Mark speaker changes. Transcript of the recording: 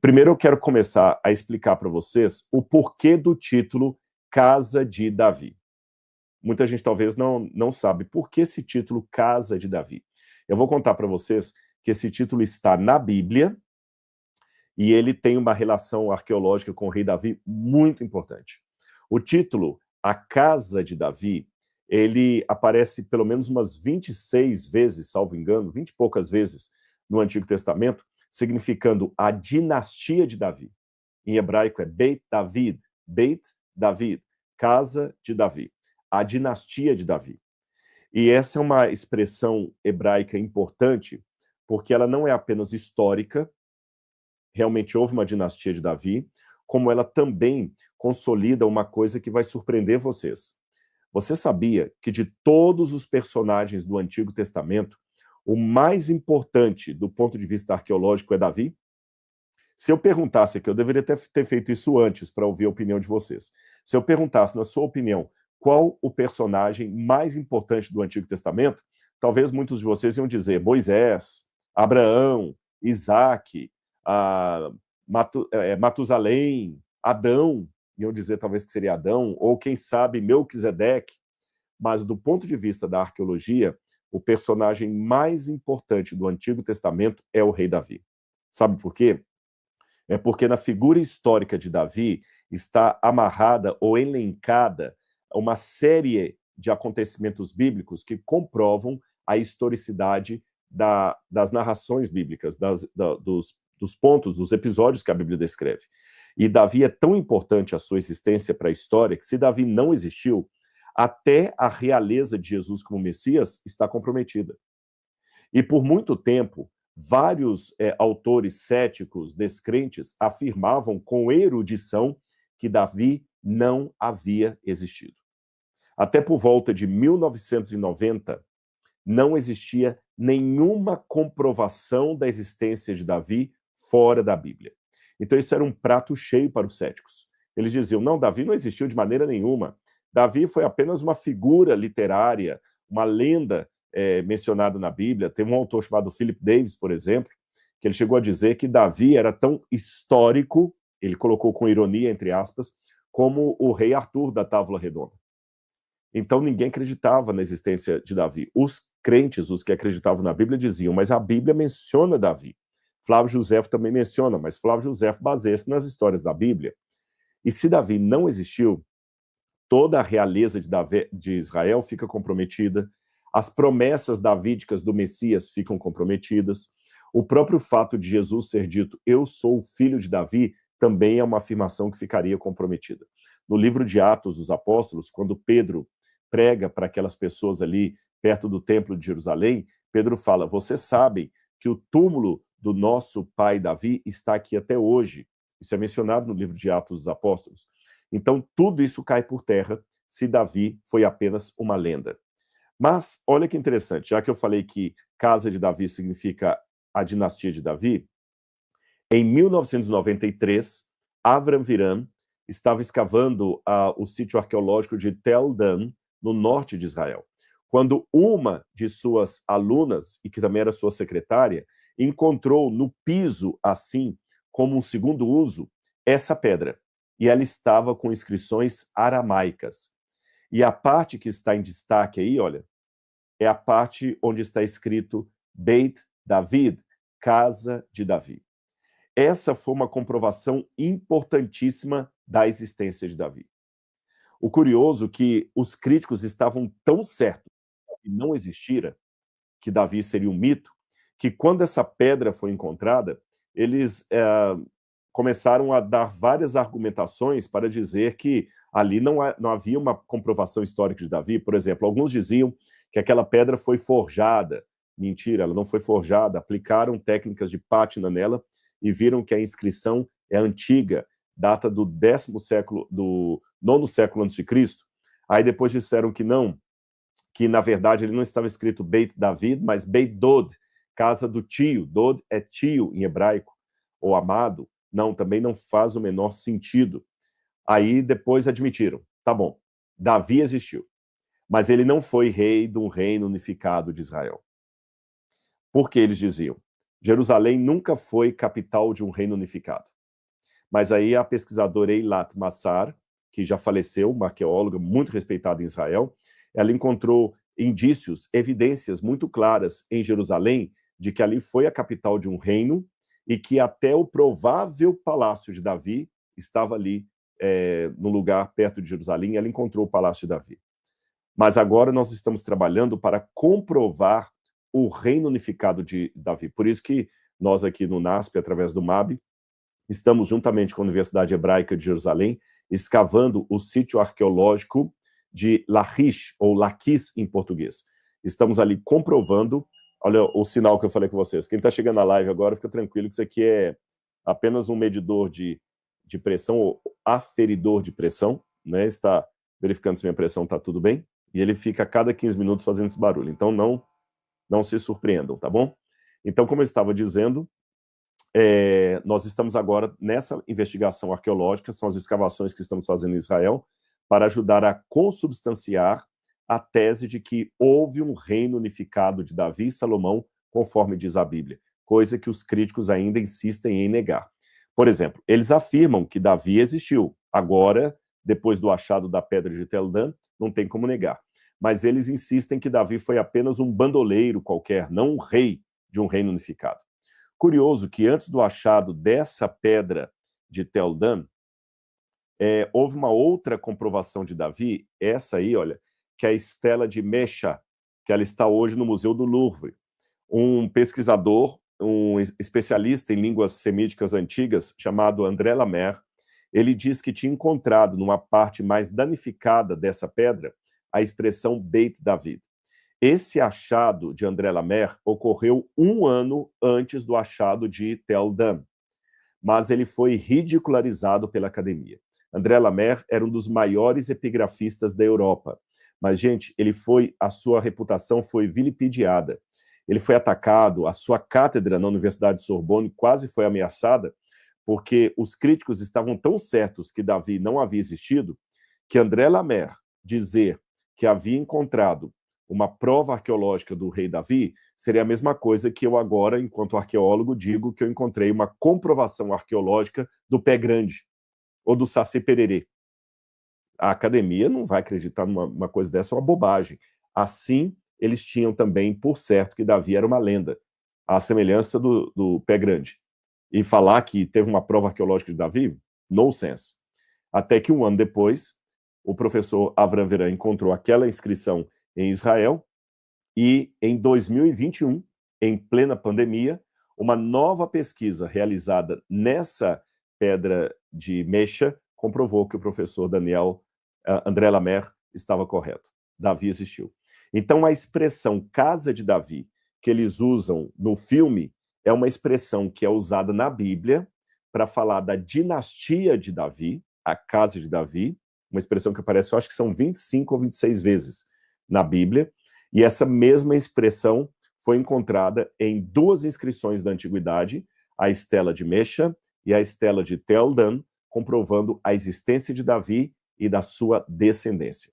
Speaker 1: Primeiro eu quero começar a explicar para vocês o porquê do título Casa de Davi. Muita gente talvez não sabe por que esse título Casa de Davi. Eu vou contar para vocês que esse título está na Bíblia e ele tem uma relação arqueológica com o rei Davi muito importante. O título A Casa de Davi, ele aparece pelo menos umas 26 vezes, salvo engano, 20 e poucas vezes no Antigo Testamento, significando a dinastia de Davi. Em hebraico é Beit David, casa de Davi, a dinastia de Davi. E essa é uma expressão hebraica importante, porque ela não é apenas histórica, realmente houve uma dinastia de Davi, como ela também consolida uma coisa que vai surpreender vocês. Você sabia que de todos os personagens do Antigo Testamento, o mais importante do ponto de vista arqueológico é Davi? Se eu perguntasse aqui, eu deveria ter feito isso antes para ouvir a opinião de vocês. Se eu perguntasse, na sua opinião, qual o personagem mais importante do Antigo Testamento, talvez muitos de vocês iam dizer Moisés, Abraão, Isaac, Matusalém, Adão, iam dizer talvez que seria Adão, ou quem sabe Melquisedeque. Mas do ponto de vista da arqueologia, o personagem mais importante do Antigo Testamento é o rei Davi. Sabe por quê? É porque na figura histórica de Davi está amarrada ou elencada uma série de acontecimentos bíblicos que comprovam a historicidade das narrações bíblicas, dos pontos, dos episódios que a Bíblia descreve. E Davi é tão importante a sua existência para a história que se Davi não existiu, até a realeza de Jesus como Messias está comprometida. E por muito tempo, vários autores céticos, descrentes, afirmavam com erudição que Davi não havia existido. Até por volta de 1990, não existia nenhuma comprovação da existência de Davi fora da Bíblia. Então isso era um prato cheio para os céticos. Eles diziam, não, Davi não existiu de maneira nenhuma. Davi foi apenas uma figura literária, uma lenda mencionada na Bíblia. Tem um autor chamado Philip Davis, por exemplo, que ele chegou a dizer que Davi era tão histórico, ele colocou com ironia, entre aspas, como o rei Arthur da Távola Redonda. Então ninguém acreditava na existência de Davi. Os crentes, os que acreditavam na Bíblia, diziam, mas a Bíblia menciona Davi. Flávio Josefo também menciona, mas Flávio Josefo baseia-se nas histórias da Bíblia. E se Davi não existiu, toda a realeza de Israel fica comprometida, as promessas davídicas do Messias ficam comprometidas, o próprio fato de Jesus ser dito, eu sou o filho de Davi, também é uma afirmação que ficaria comprometida. No livro de Atos dos Apóstolos, quando Pedro prega para aquelas pessoas ali perto do templo de Jerusalém, Pedro fala, vocês sabem que o túmulo do nosso pai Davi está aqui até hoje. Isso é mencionado no livro de Atos dos Apóstolos. Então, tudo isso cai por terra se Davi foi apenas uma lenda. Mas, olha que interessante, já que eu falei que Casa de Davi significa a dinastia de Davi, em 1993, Avram Viram estava escavando o sítio arqueológico de Tel Dan, no norte de Israel, quando uma de suas alunas, e que também era sua secretária, encontrou no piso, assim, como um segundo uso, essa pedra. E ela estava com inscrições aramaicas. E a parte que está em destaque aí, olha, é a parte onde está escrito Beit David, casa de Davi. Essa foi uma comprovação importantíssima da existência de Davi. O curioso é que os críticos estavam tão certos que não existira, que Davi seria um mito, que quando essa pedra foi encontrada, eles começaram a dar várias argumentações para dizer que ali não havia uma comprovação histórica de Davi. Por exemplo, alguns diziam que aquela pedra foi forjada. Mentira, ela não foi forjada. Aplicaram técnicas de pátina nela e viram que a inscrição é antiga, data do 9º século antes de Cristo. Aí depois disseram que não, que na verdade ele não estava escrito Beit David, mas Beit Dod, casa do tio. Dod é tio em hebraico, ou amado. Não, também não faz o menor sentido. Aí depois admitiram, tá bom, Davi existiu, mas ele não foi rei de um reino unificado de Israel. Por que eles diziam? Jerusalém nunca foi capital de um reino unificado. Mas aí a pesquisadora Eilat Massar, que já faleceu, uma arqueóloga muito respeitada em Israel, ela encontrou indícios, evidências muito claras em Jerusalém de que ali foi a capital de um reino e que até o provável palácio de Davi estava ali no lugar perto de Jerusalém. Ela encontrou o palácio de Davi. Mas agora nós estamos trabalhando para comprovar o reino unificado de Davi. Por isso que nós aqui no NASP, através do MAB, estamos juntamente com a Universidade Hebraica de Jerusalém, escavando o sítio arqueológico de Lachish, ou Laquis em português. Estamos ali comprovando, olha o sinal que eu falei com vocês. Quem está chegando na live agora, fica tranquilo que isso aqui é apenas um medidor de pressão, ou aferidor de pressão, né? Está verificando se minha pressão está tudo bem, e ele fica a cada 15 minutos fazendo esse barulho. Então não se surpreendam, tá bom? Então, como eu estava dizendo, nós estamos agora nessa investigação arqueológica, são as escavações que estamos fazendo em Israel, para ajudar a consubstanciar a tese de que houve um reino unificado de Davi e Salomão, conforme diz a Bíblia, coisa que os críticos ainda insistem em negar. Por exemplo, eles afirmam que Davi existiu. Agora, depois do achado da pedra de Tel Dan, não tem como negar. Mas eles insistem que Davi foi apenas um bandoleiro qualquer, não um rei de um reino unificado. Curioso que antes do achado dessa pedra de Tel Dan, houve uma outra comprovação de Davi, essa aí, olha, que é a estela de Mesha, que ela está hoje no Museu do Louvre. Um pesquisador, um especialista em línguas semíticas antigas, chamado André Lamer, ele diz que tinha encontrado numa parte mais danificada dessa pedra a expressão Beit David. Esse achado de André Lamer ocorreu 1 ano antes do achado de Tel Dan, mas ele foi ridicularizado pela academia. André Lamer era um dos maiores epigrafistas da Europa, mas, gente, a sua reputação foi vilipendiada. Ele foi atacado, a sua cátedra na Universidade de Sorbonne quase foi ameaçada, porque os críticos estavam tão certos que Davi não havia existido, que André Lamer dizer que havia encontrado uma prova arqueológica do rei Davi seria a mesma coisa que eu agora, enquanto arqueólogo, digo que eu encontrei uma comprovação arqueológica do Pé Grande ou do Saci Pererê. A academia não vai acreditar numa coisa dessa, é uma bobagem. Assim, eles tinham também por certo que Davi era uma lenda, à semelhança do Pé Grande. E falar que teve uma prova arqueológica de Davi, no sense. Até que 1 ano depois, o professor Avram Veran encontrou aquela inscrição em Israel, e em 2021, em plena pandemia, uma nova pesquisa realizada nessa pedra de Mesha comprovou que o professor André Lamer estava correto. Davi existiu. Então, a expressão casa de Davi, que eles usam no filme, é uma expressão que é usada na Bíblia para falar da dinastia de Davi, a casa de Davi, uma expressão que aparece, eu acho que são 25 ou 26 vezes na Bíblia, e essa mesma expressão foi encontrada em 2 inscrições da Antiguidade, a estela de Mesha e a estela de Tel Dan, comprovando a existência de Davi e da sua descendência.